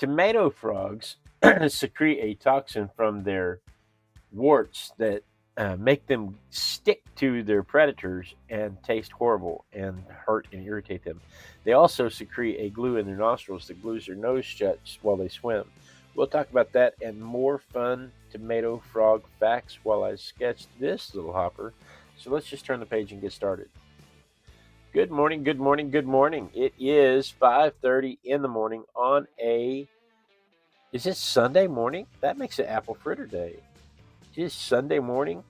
Tomato frogs secrete a toxin from their warts that make them stick to their predators and taste horrible and hurt and irritate them. They also secrete a glue in their nostrils that glues their nose shut while they swim. We'll talk about that and more fun tomato frog facts while I sketch this little hopper. So let's just turn the page and get started. Good morning, good morning, good morning. It is 5:30 in the morning on is it Sunday morning? That makes it apple fritter day. It is Sunday morning.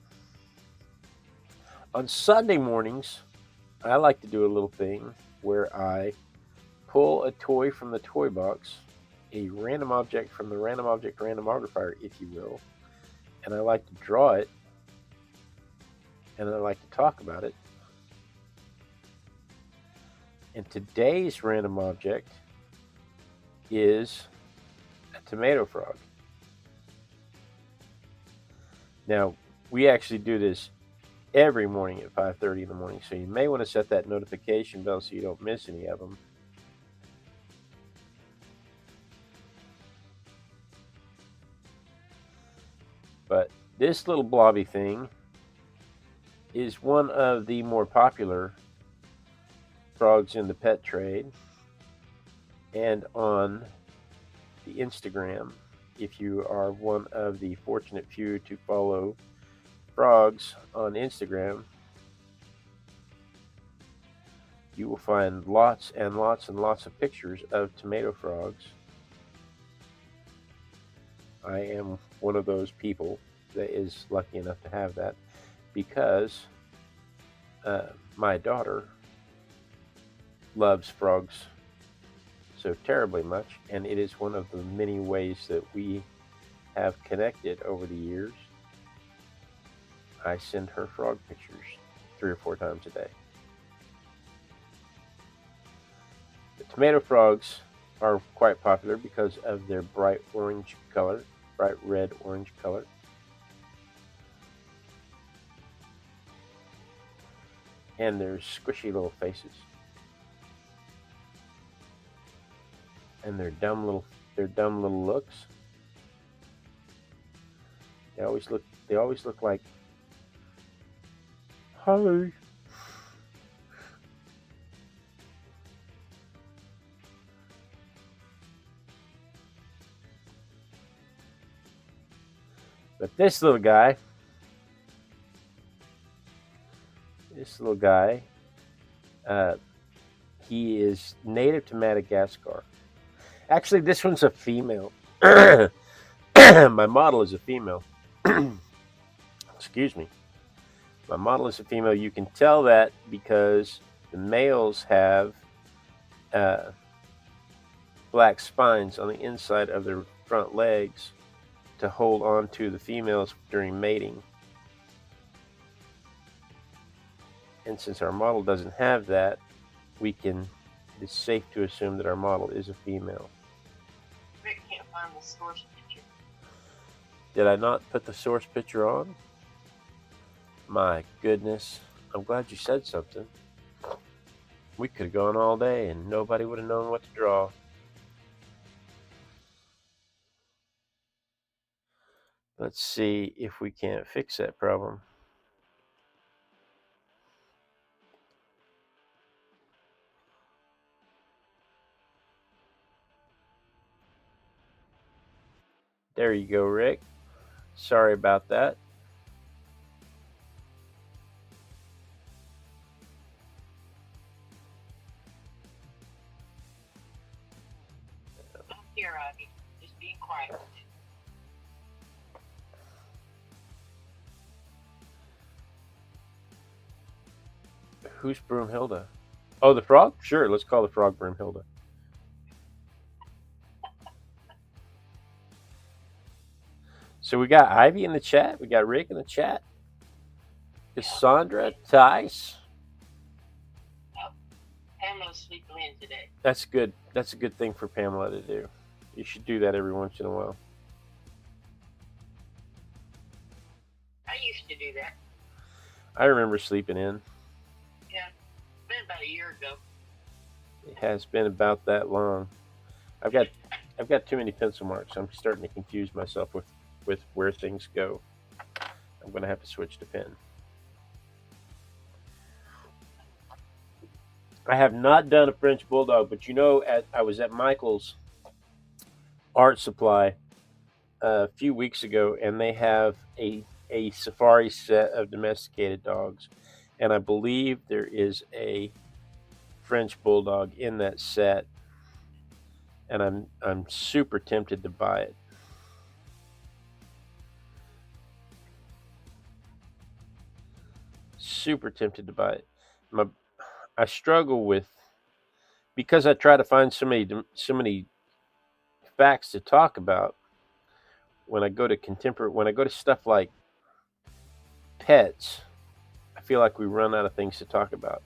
On Sunday mornings, I like to do a little thing where I pull a toy from the toy box, a random object from the Random Object Randomogrifier, if you will, and I like to draw it, and I like to talk about it. And today's random object is a tomato frog. Now, we actually do this every morning at 5:30 in the morning, so you may want to set that notification bell so you don't miss any of them. But this little blobby thing is one of the more popular frogs in the pet trade and on the Instagram. If you are one of the fortunate few to follow frogs on Instagram, you will find lots and lots and lots of pictures of tomato frogs. I am one of those people that is lucky enough to have that because my daughter loves frogs so terribly much, and it is one of the many ways that we have connected over the years. I send her frog pictures 3 or 4 times a day. The tomato frogs are quite popular because of their bright orange color, bright red orange color. And their squishy little faces. And their dumb little looks. They always look like Holly. But this little guy, he is native to Madagascar. Actually, this one's a female. My model is a female. Excuse me. My model is a female. You can tell that because the males have black spines on the inside of their front legs to hold on to the females during mating. And since our model doesn't have that, it's safe to assume that our model is a female. Rick can't find the source picture. Did I not put the source picture on? My goodness. I'm glad you said something. We could have gone all day and nobody would have known what to draw. Let's see if we can't fix that problem. There you go, Rick. Sorry about that. I'm here, Ivy. Just being quiet. Who's Broomhilda? Oh, the frog? Sure, let's call the frog Broomhilda. So we got Ivy in the chat. We got Rick in the chat. Cassandra, Tice. Pamela's sleeping in today. That's good. That's a good thing for Pamela to do. You should do that every once in a while. I used to do that. I remember sleeping in. Yeah, it's been about a year ago. It has been about that long. I've got I've got too many pencil marks. I'm starting to confuse myself with where things go. I'm going to have to switch to pen. I have not done a French Bulldog, but you know, I was at Michael's Art Supply a few weeks ago, and they have a safari set of domesticated dogs, and I believe there is a French Bulldog in that set, and I'm super tempted to buy it. Super tempted to buy it. I struggle with, because I try to find so many facts to talk about when I go to stuff like pets. I feel like we run out of things to talk about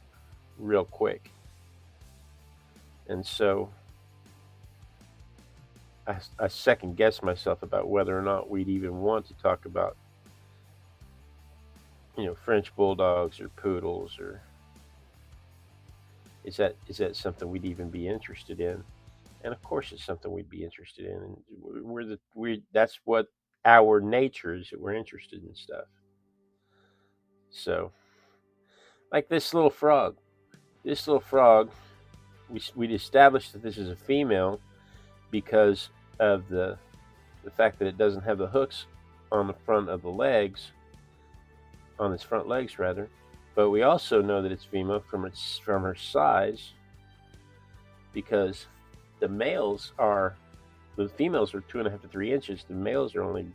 real quick, and so I second guess myself about whether or not we'd even want to talk about, French Bulldogs or poodles, or is that something we'd even be interested in? And of course, it's something we'd be interested in. And that's what our nature is, that we're interested in stuff. So, like this little frog. We'd established that this is a female because of the fact that it doesn't have the hooks on the front of the legs, on its front legs rather. But we also know that it's female from her size, because the females are 2.5 to 3 inches. The males are only,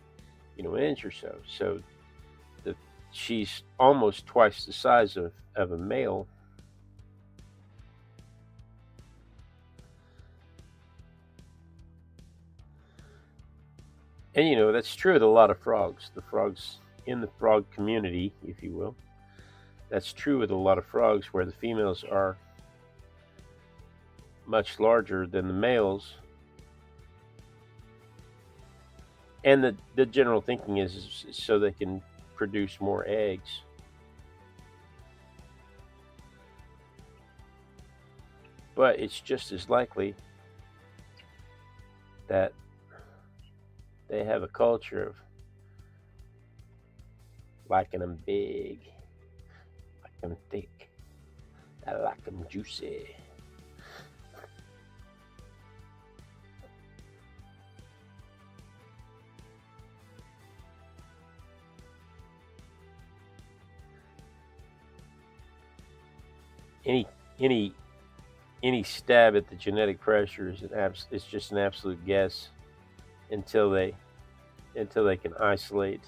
an inch or so. So she's almost twice the size of a male. And that's true with a lot of frogs. The frogs in the frog community, if you will. That's true with a lot of frogs, where the females are much larger than the males. And the general thinking is so they can produce more eggs. But it's just as likely that they have a culture of liking them big, like them thick. I like them juicy. Any stab at the genetic pressure is it's just an absolute guess until they can isolate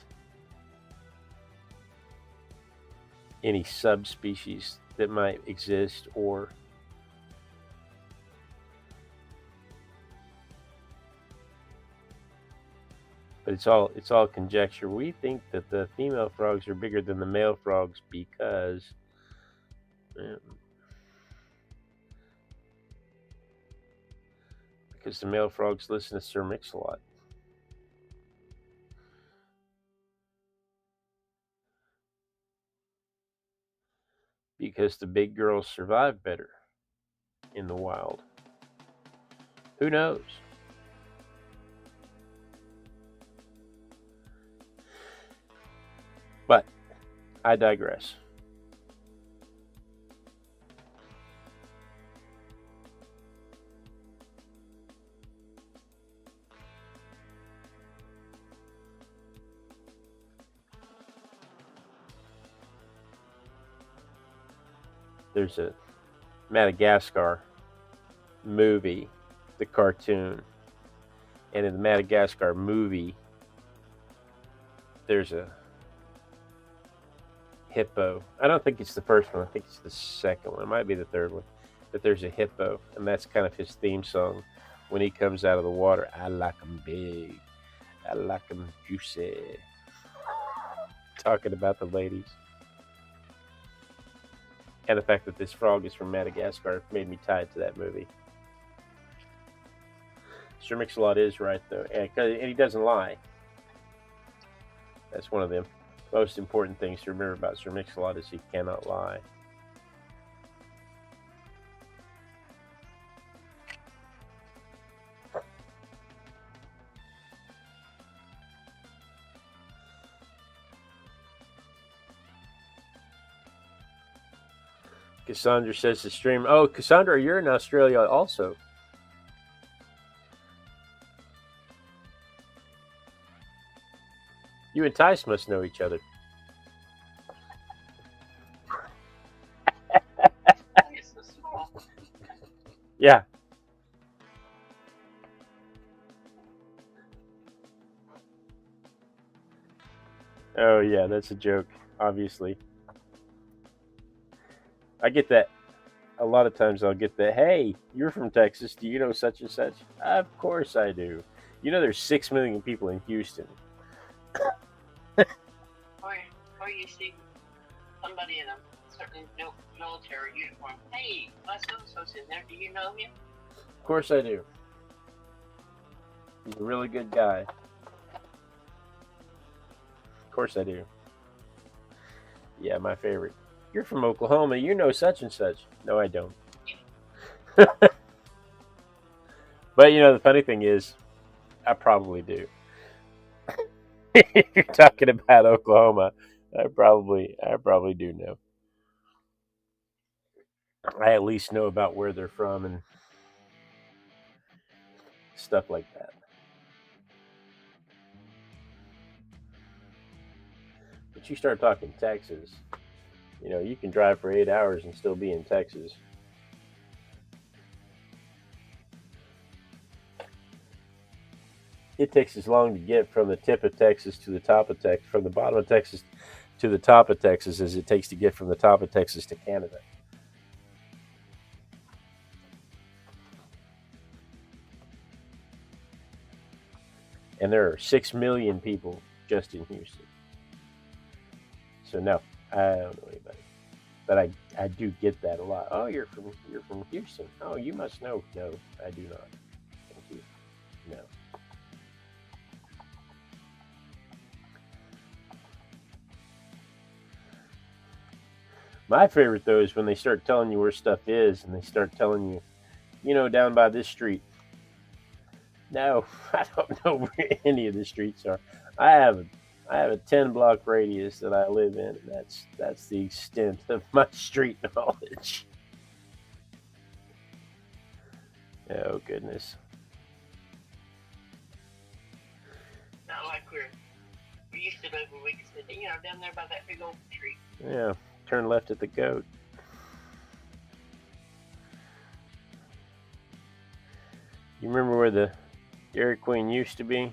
any subspecies that might exist, but it's all conjecture. We think that the female frogs are bigger than the male frogs because the male frogs listen to Sir Mix-a-Lot. Because the big girls survive better in the wild. Who knows? But I digress. There's a Madagascar movie, the cartoon, and in the Madagascar movie, there's a hippo. I don't think it's the first one. I think it's the second one. It might be the third one. But there's a hippo, and that's kind of his theme song when he comes out of the water. I like 'em big. I like 'em juicy. Talking about the ladies. And the fact that this frog is from Madagascar made me tied to that movie. Sir Mix-a-Lot is right, though. And he doesn't lie. That's one of the most important things to remember about Sir Mix-a-Lot, is he cannot lie. Cassandra says to stream. Oh, Cassandra, you're in Australia also. You and Tice must know each other. It's so small. Yeah. Oh, yeah, that's a joke, obviously. I get that. A lot of times I'll get that, hey, you're from Texas. Do you know such and such? Of course I do. You know there's 6 million people in Houston. Or you see somebody in a certain military uniform. Hey, my so-and-so's in there. Do you know him? Of course I do. He's a really good guy. Of course I do. Yeah, my favorite. You're from Oklahoma. You know such and such. No, I don't. But you know, the funny thing is, I probably do. If you're talking about Oklahoma, I probably do know. I at least know about where they're from and stuff like that. But you start talking Texas, you know, you can drive for 8 hours and still be in Texas. It takes as long to get from the tip of Texas to the top of Texas, from the bottom of Texas to the top of Texas, as it takes to get from the top of Texas to Canada. And there are 6 million people just in Houston. So no, I don't know anybody, but I do get that a lot. Oh, you're from Houston. Oh, you must know. No, I do not. Thank you. No. My favorite though is when they start telling you where stuff is, and they start telling you, you know, down by this street. No, I don't know where any of the streets are. I have a 10-block radius that I live in, and that's the extent of my street knowledge. Oh goodness. Not like we used to live where we could sit, you know, down there by that big old tree. Yeah, turn left at the goat. You remember where the Dairy Queen used to be?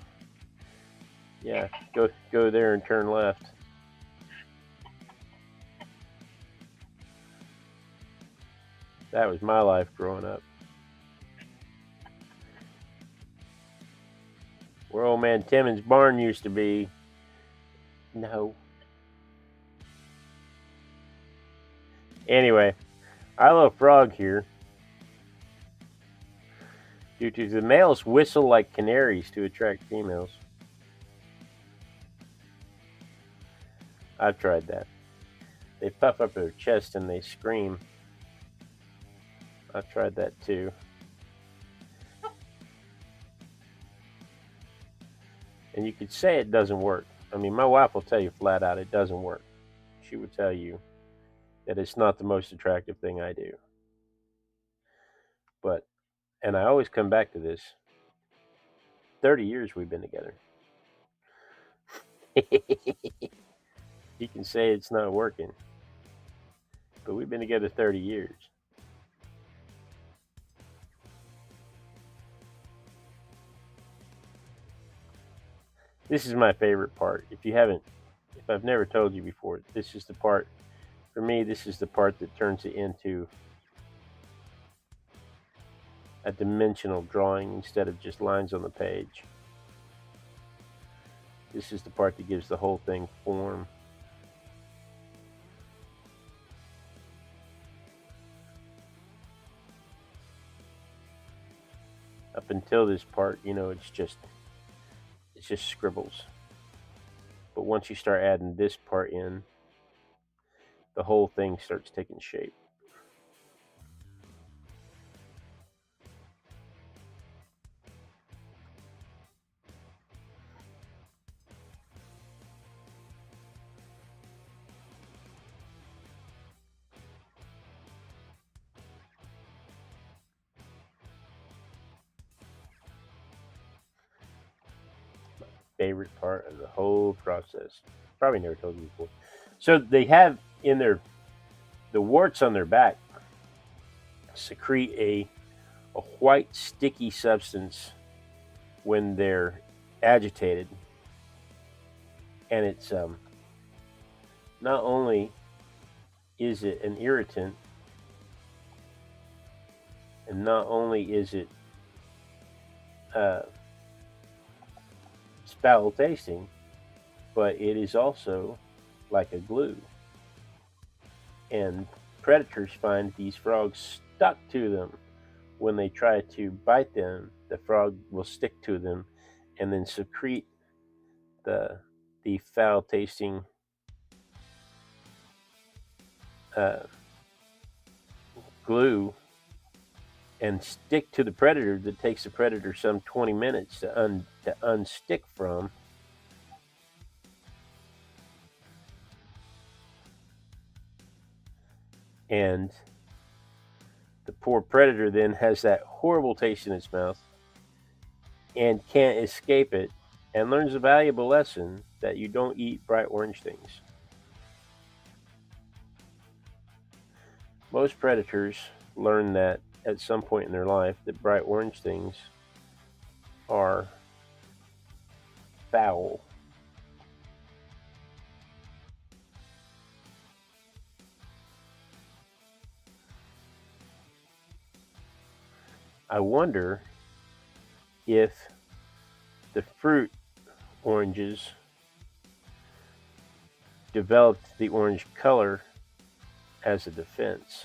Yeah, go there and turn left. That was my life growing up. Where old man Timmons' barn used to be. No. Anyway, I love frog here. Due to the males whistle like canaries to attract females. I've tried that. They puff up their chest and they scream. I've tried that too. And you could say it doesn't work. I mean, my wife will tell you flat out it doesn't work. She would tell you that it's not the most attractive thing I do. But, and I always come back to this, 30 years we've been together. You can say it's not working, but we've been together 30 years. This is my favorite part. If I've never told you before, this is the part, for me, this is the part that turns it into a dimensional drawing instead of just lines on the page. This is the part that gives the whole thing form. Up until this part, you know, it's just scribbles. But once you start adding this part in, the whole thing starts taking shape. favorite part of the whole process. Probably never told you before. So they have in the warts on their back secrete a white sticky substance when they're agitated, and it's not only is it an irritant, and not only is it it's foul tasting, but it is also like a glue. And predators find these frogs stuck to them. When they try to bite them, the frog will stick to them and then secrete the foul tasting glue and stick to the predator that takes the predator some 20 minutes to unstick from. And the poor predator then has that horrible taste in its mouth and can't escape it, and learns a valuable lesson that you don't eat bright orange things. Most predators learn that at some point in their life that bright orange things are foul. I wonder if the fruit oranges developed the orange color as a defense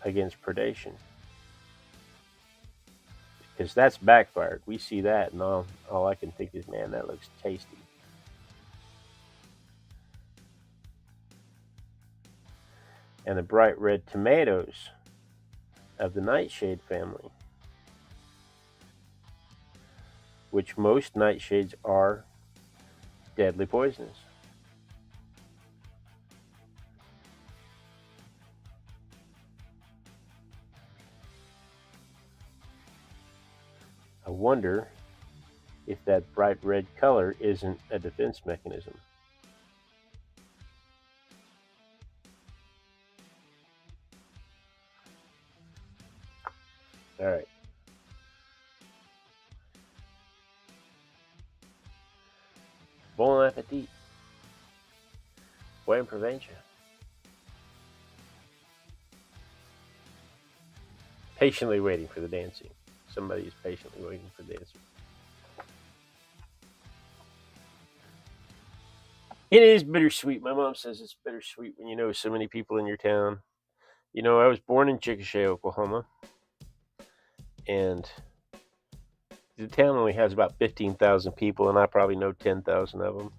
against predation, because that's backfired. We see that, and all I can think is, man, that looks tasty. And the bright red tomatoes of the nightshade family, which most nightshades are deadly poisonous. I wonder if that bright red color isn't a defense mechanism. All right. Bon appetit. Buen provecho. Patiently waiting for the dancing. Somebody is patiently waiting for dancing. It is bittersweet. My mom says it's bittersweet when you know so many people in your town. You know, I was born in Chickasha, Oklahoma, and the town only has about 15,000 people, and I probably know 10,000 of them.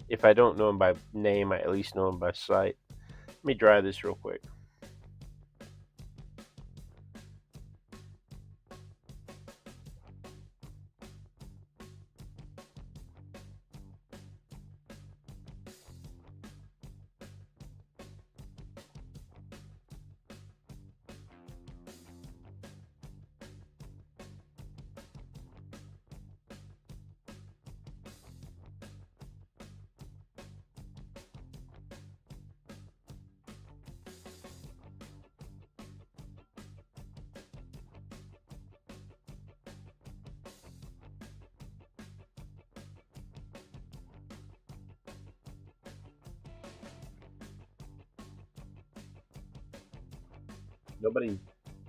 If I don't know them by name, I at least know them by sight. Let me dry this real quick.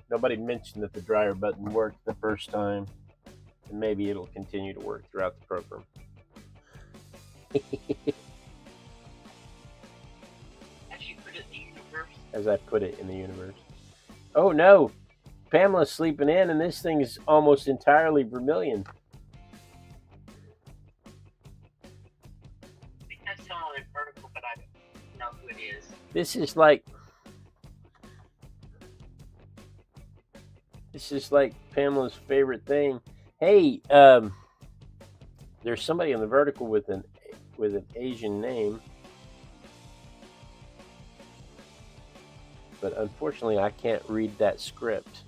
Nobody mentioned that the dryer button worked the first time, and maybe it'll continue to work throughout the program. As you put it in the universe. As I put it in the universe. Oh no! Pamela's sleeping in, and this thing is almost entirely vermilion. Because someone went vertical, but I don't know who it is. This is like Pamela's favorite thing. Hey, there's somebody on the vertical with an Asian name, but unfortunately I can't read that script.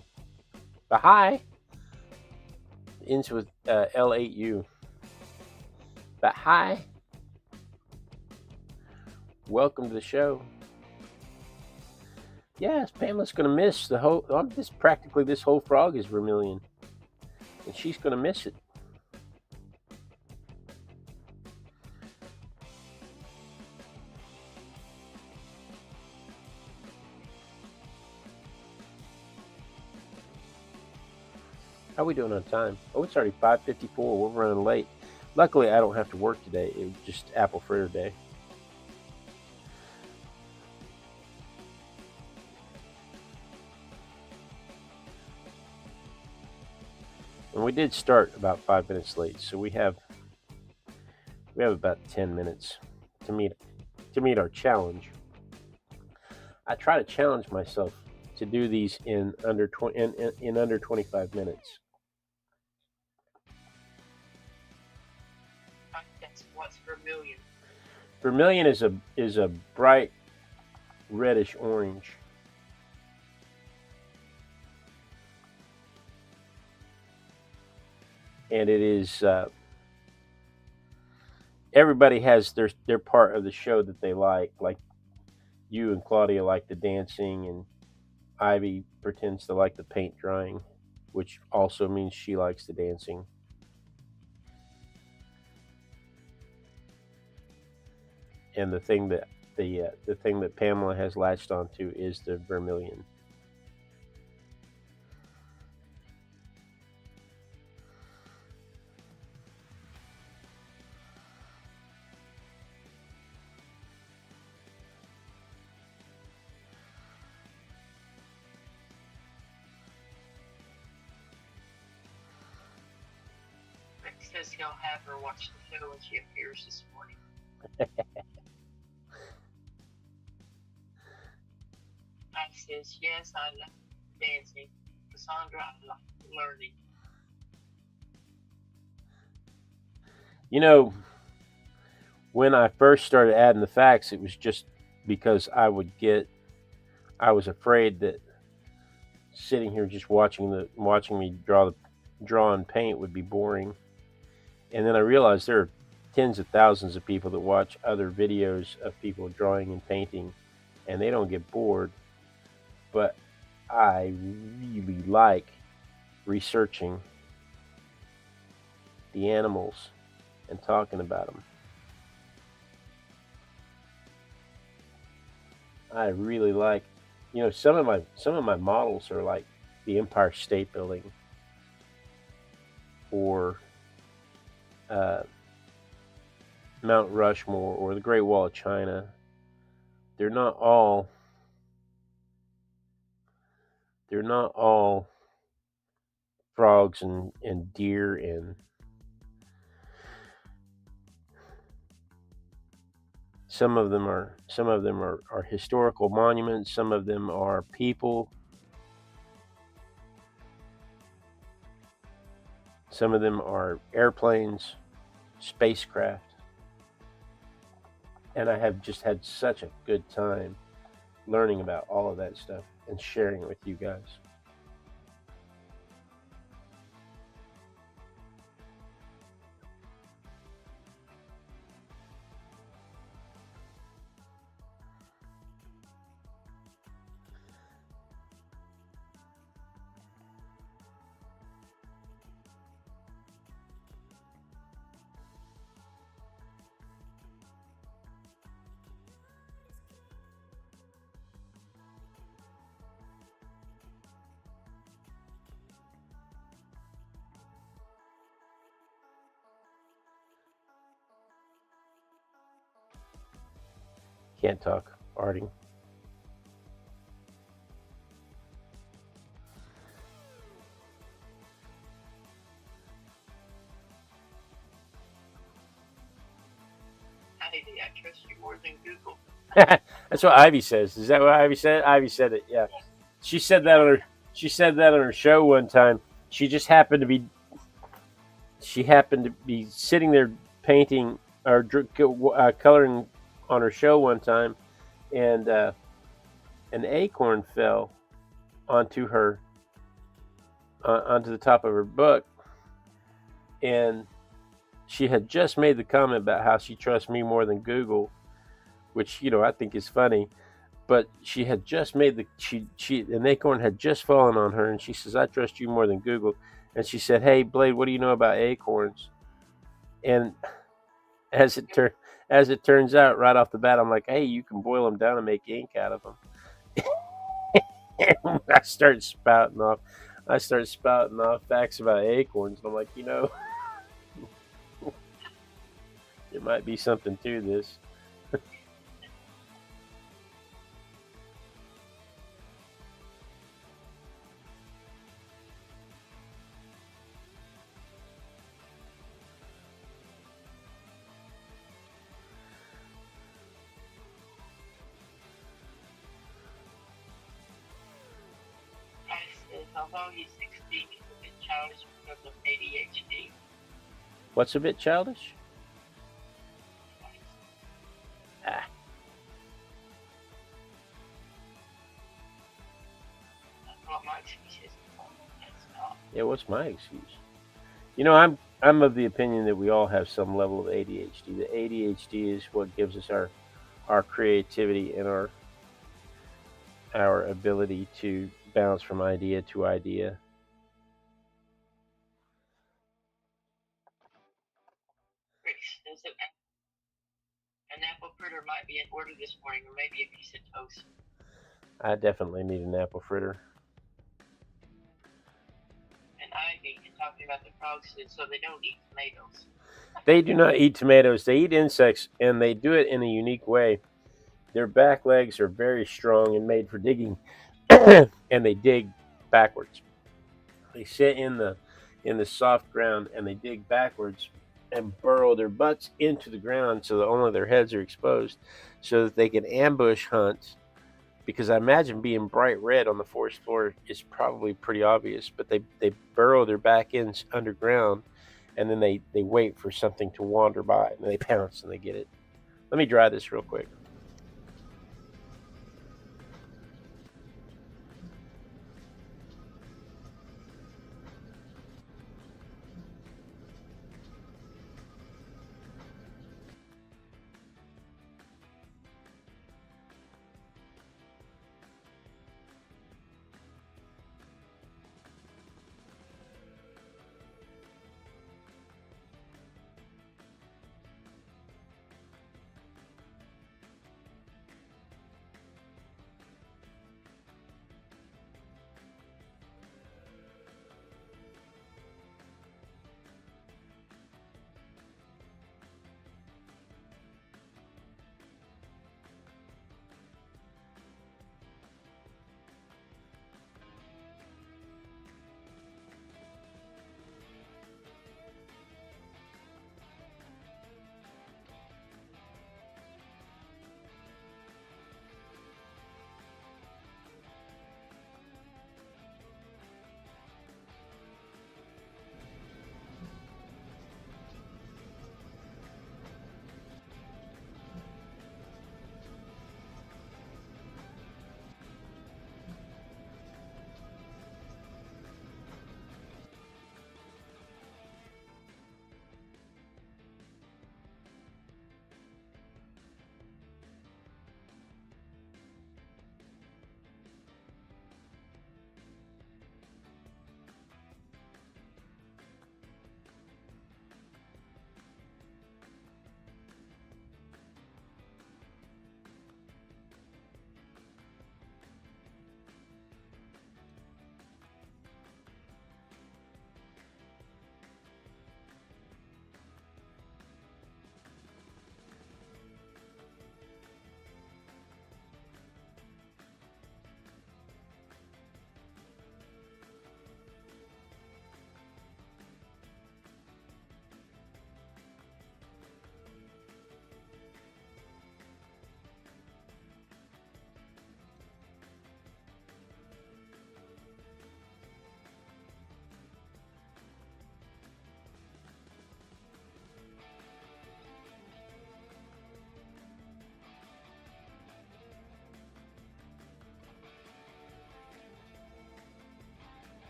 But hi, ends with L8U. But hi, welcome to the show. Yes, Pamela's going to miss the whole. Practically this whole frog is vermilion, and she's going to miss it. How are we doing on time? Oh, it's already 5:54. We're running late. Luckily, I don't have to work today. It was just apple fritter day. And we did start about 5 minutes late, so we have about 10 minutes to meet our challenge. I try to challenge myself to do these in under 25 minutes. What's vermilion? Vermilion is a bright reddish orange. And it is everybody has their part of the show that they like you and Claudia like the dancing, and Ivy pretends to like the paint drying, which also means she likes the dancing. And the thing that Pamela has latched onto is the vermilion. Says he'll have her watch the show when she appears this morning. I says, yes, I love dancing. Cassandra, I like learning. You know, when I first started adding the facts, it was just because I was afraid that sitting here just watching me draw and paint would be boring. And then I realized there are tens of thousands of people that watch other videos of people drawing and painting, and they don't get bored. But I really like researching the animals and talking about them. I really like, some of my models are like the Empire State Building or Mount Rushmore or the Great Wall of China. They're not all frogs and deer and some of them are historical monuments, some of them are people, some of them are airplanes, spacecraft. And I have just had such a good time learning about all of that stuff and sharing it with you guys. Can't talk. Arting. Ivy, I trust you more than Google. That's what Ivy says. Is that what Ivy said? Ivy said it. Yeah. She said that on her show one time. She just happened to be sitting there painting or coloring on her show one time, and an acorn fell onto the top of her book, and she had just made the comment about how she trusts me more than Google, which I think is funny. But she had just made an acorn had just fallen on her, and she says, "I trust you more than Google." And she said, "Hey, Blade, what do you know about acorns?" And as it turns out, right off the bat, I'm like, "Hey, you can boil them down and make ink out of them." And I start spouting off facts about acorns, and I'm like, there might be something to this. Although he's 16, he's a bit childish because of ADHD. What's a bit childish? That's what my excuse is. That's not. Yeah, what's my excuse? I'm of the opinion that we all have some level of ADHD. The ADHD is what gives us our creativity and our ability to bounce from idea to idea. Grace, an apple fritter might be in order this morning, or maybe a piece of toast. I definitely need an apple fritter. And Ivy is talking about the frogs, so they don't eat tomatoes. They do not eat tomatoes. They eat insects, and they do it in a unique way. Their back legs are very strong and made for digging, and they dig backwards. They sit in the soft ground, and they dig backwards and burrow their butts into the ground so that only their heads are exposed, so that they can ambush hunt. Because I imagine being bright red on the forest floor is probably pretty obvious, but they burrow their back ends underground, and then they wait for something to wander by, and they pounce and they get it. Let me dry this real quick.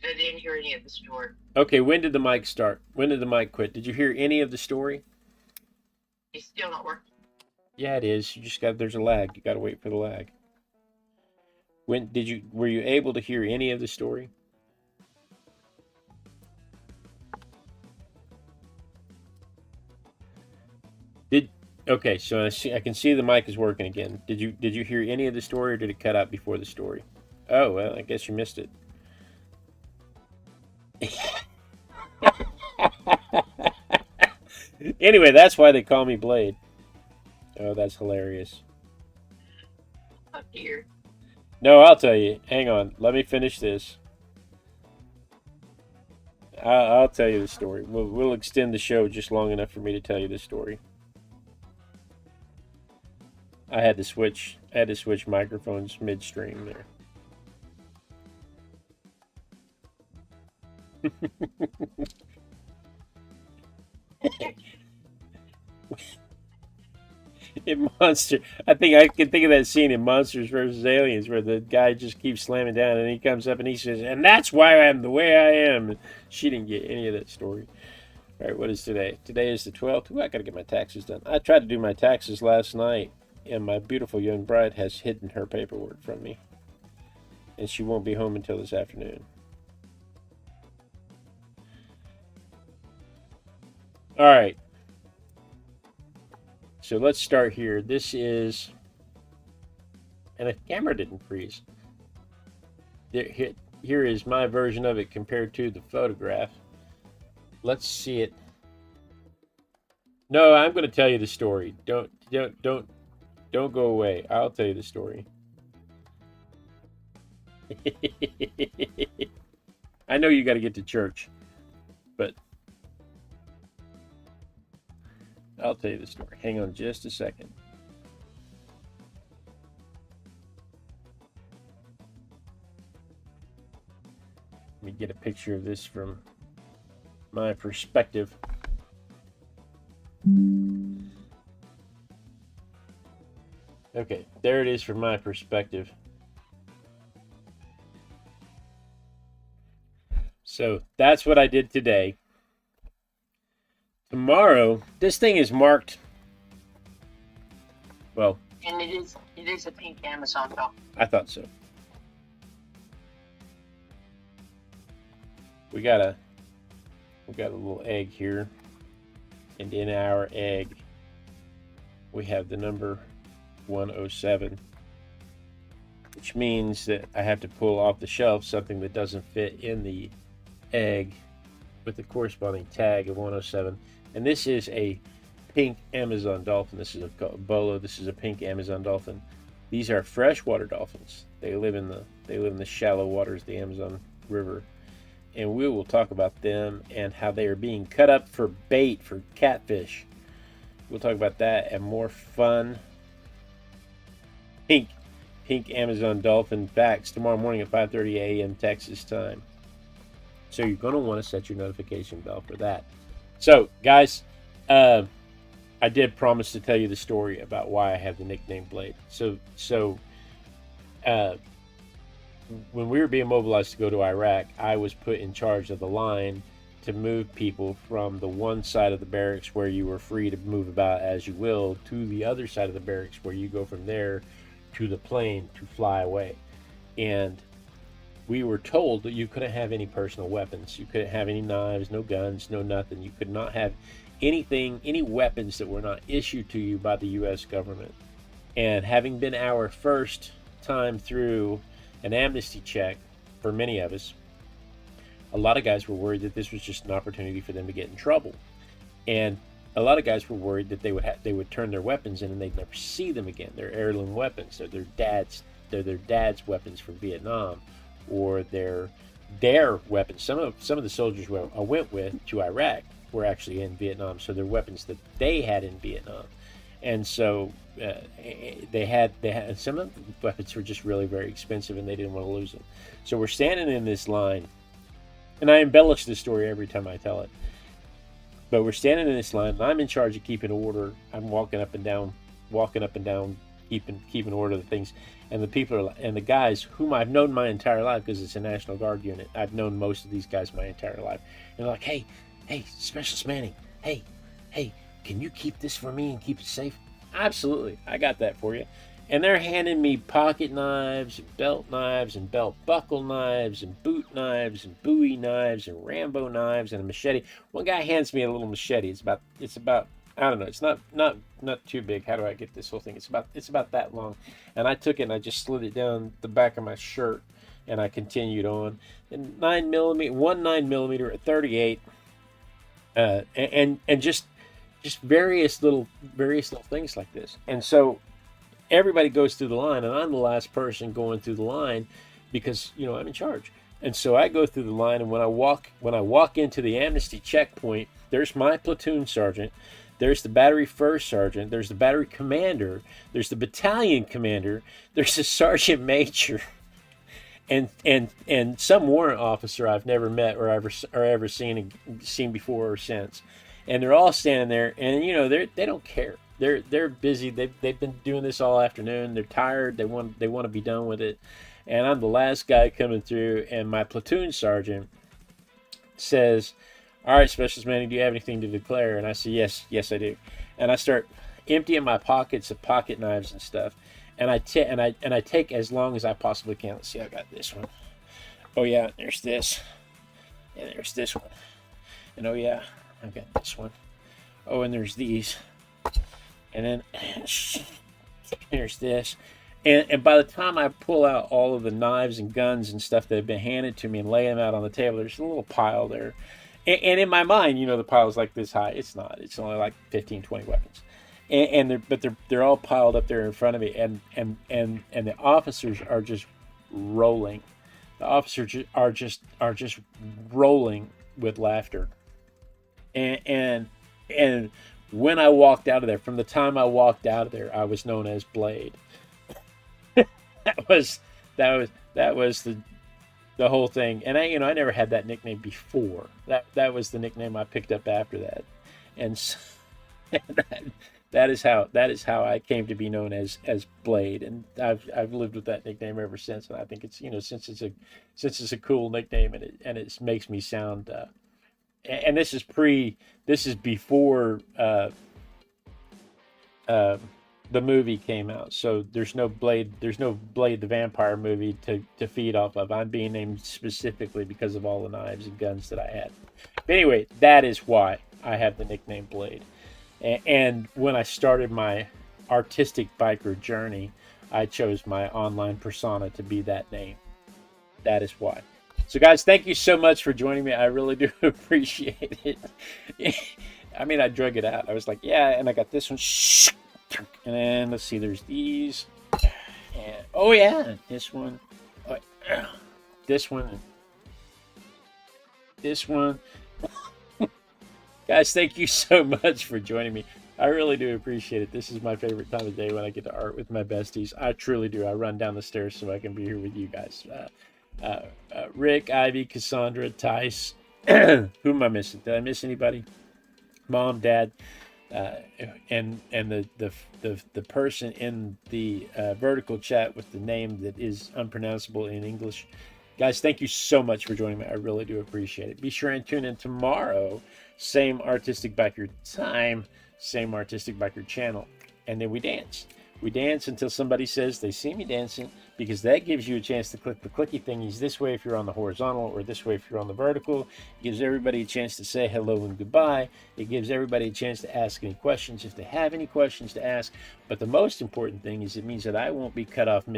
I didn't hear any of the story. Okay, when did the mic start? When did the mic quit? Did you hear any of the story? It's still not working. Yeah, it is. You just got, there's a lag. You got to wait for the lag. Were you able to hear any of the story? Okay, so I can see the mic is working again. Did you hear any of the story, or did it cut out before the story? Oh, well, I guess you missed it. Anyway, that's why they call me Blade. Oh, that's hilarious. Oh dear. No, I'll tell you. Hang on. Let me finish this. I'll tell you the story. We'll extend the show just long enough for me to tell you the story. I had to switch microphones midstream there. In Monster, I think I can think of that scene in Monsters vs. Aliens where the guy just keeps slamming down and he comes up and he says, "And that's why I'm the way I am." She didn't get any of that story. All right, what is today? Today is the 12th. Ooh, I got to get my taxes done. I tried to do my taxes last night, and my beautiful young bride has hidden her paperwork from me, and she won't be home until this afternoon. All right. So let's start here. This is, and the camera didn't freeze. Here is my version of it compared to the photograph. Let's see it. No, I'm going to tell you the story. Don't go away. I'll tell you the story. I know you got to get to church, but I'll tell you the story. Hang on just a second. Let me get a picture of this from my perspective. Okay, there it is from my perspective. So that's what I did today. Tomorrow, this thing is marked. Well, and it is a pink Amazon dog. I thought so. We got a little egg here, and in our egg we have the number 107, which means that I have to pull off the shelf something that doesn't fit in the egg with the corresponding tag of 107. And this is a pink Amazon dolphin. This is a bolo. This is a pink Amazon dolphin. These are freshwater dolphins. They live in the shallow waters of the Amazon River. And we will talk about them and how they are being cut up for bait for catfish. We'll talk about that and more fun pink Amazon dolphin facts tomorrow morning at 5:30 a.m. Texas time. So you're going to want to set your notification bell for that. So, guys, I did promise to tell you the story about why I have the nickname Blade. So when we were being mobilized to go to Iraq, I was put in charge of the line to move people from the one side of the barracks where you were free to move about as you will to the other side of the barracks where you go from there to the plane to fly away. And we were told that you couldn't have any personal weapons. You couldn't have any knives, no guns, no nothing. You could not have anything, any weapons that were not issued to you by the U.S. government. And having been our first time through an amnesty check for many of us, a lot of guys were worried that this was just an opportunity for them to get in trouble. And a lot of guys were worried that they would turn their weapons in and they'd never see them again. They're heirloom weapons. They're their dad's weapons from Vietnam, or their weapons. Some of the soldiers I went with to Iraq were actually in Vietnam, so they're weapons that they had in Vietnam. And so they had some of the weapons were just really very expensive, and they didn't want to lose them. So we're standing in this line, and I embellish this story every time I tell it. But we're standing in this line, and I'm in charge of keeping order. I'm walking up and down keeping order of the things. And the people are, and the guys whom I've known my entire life, because it's a National Guard unit, I've known most of these guys my entire life. And they're like, hey, Specialist Manning, hey, can you keep this for me and keep it safe? Absolutely, I got that for you. And they're handing me pocket knives and belt buckle knives and boot knives and Bowie knives and Rambo knives and a machete. One guy hands me a little machete. It's about I don't know. It's not too big. How do I get this whole thing? It's about that long. And I took it and I just slid it down the back of my shirt and I continued on. And 9mm, a 38, and just various little things like this. And so everybody goes through the line, and I'm the last person going through the line because I'm in charge. And so I go through the line, and when I walk into the amnesty checkpoint, there's my platoon sergeant, there's the battery first sergeant, there's the battery commander, there's the battalion commander, there's the sergeant major, and some warrant officer I've never met or ever seen before or since. And they're all standing there, and they don't care. They're busy. They've been doing this all afternoon. They're tired. They want to be done with it. And I'm the last guy coming through, and my platoon sergeant says, "All right, Specialist Manning, do you have anything to declare?" And I say, "Yes, I do." And I start emptying my pockets of pocket knives and stuff. And I take as long as I possibly can. Let's see, I got this one. Oh yeah, there's this. And there's this one. And oh yeah, I've got this one. Oh, and there's these. And then here's this. And by the time I pull out all of the knives and guns and stuff that have been handed to me and lay them out on the table, there's a little pile there. And in my mind, the pile's like this high. It's not. It's only like 15, 20 weapons. But they're all piled up there in front of me. And the officers are just rolling. The officers are just rolling with laughter. And when I walked out of there, from the time I walked out of there, I was known as Blade. that was the whole thing. And I never had that nickname before. That was the nickname I picked up after that. And so, that is how I came to be known as Blade. And I've lived with that nickname ever since. And I think it's since it's a cool nickname and it makes me sound. And this is before the movie came out, so there's no Blade the Vampire movie to feed off of. I'm being named specifically because of all the knives and guns that I had. But anyway, that is why I have the nickname Blade. And when I started my artistic biker journey, I chose my online persona to be that name. That is why. So guys, thank you so much for joining me. I really do appreciate it. I mean, I drug it out. I was like, yeah, and I got this one. And then let's see, there's these. And oh yeah, this one. This one. This one. Guys, thank you so much for joining me. I really do appreciate it. This is my favorite time of day when I get to art with my besties. I truly do. I run down the stairs so I can be here with you guys. Rick, Ivy, Cassandra, Tice. Who am I missing? Did I miss anybody? Mom, Dad, and the person in the vertical chat with the name that is unpronounceable in English. Guys, thank you so much for joining me. I really do appreciate it. Be sure and tune in tomorrow. Same Artistic Biker time, same Artistic Biker channel. And then we dance. We dance until somebody says they see me dancing, because that gives you a chance to click the clicky thingies this way if you're on the horizontal, or this way if you're on the vertical. It gives everybody a chance to say hello and goodbye. It gives everybody a chance to ask any questions if they have any questions to ask. But the most important thing is it means that I won't be cut off mid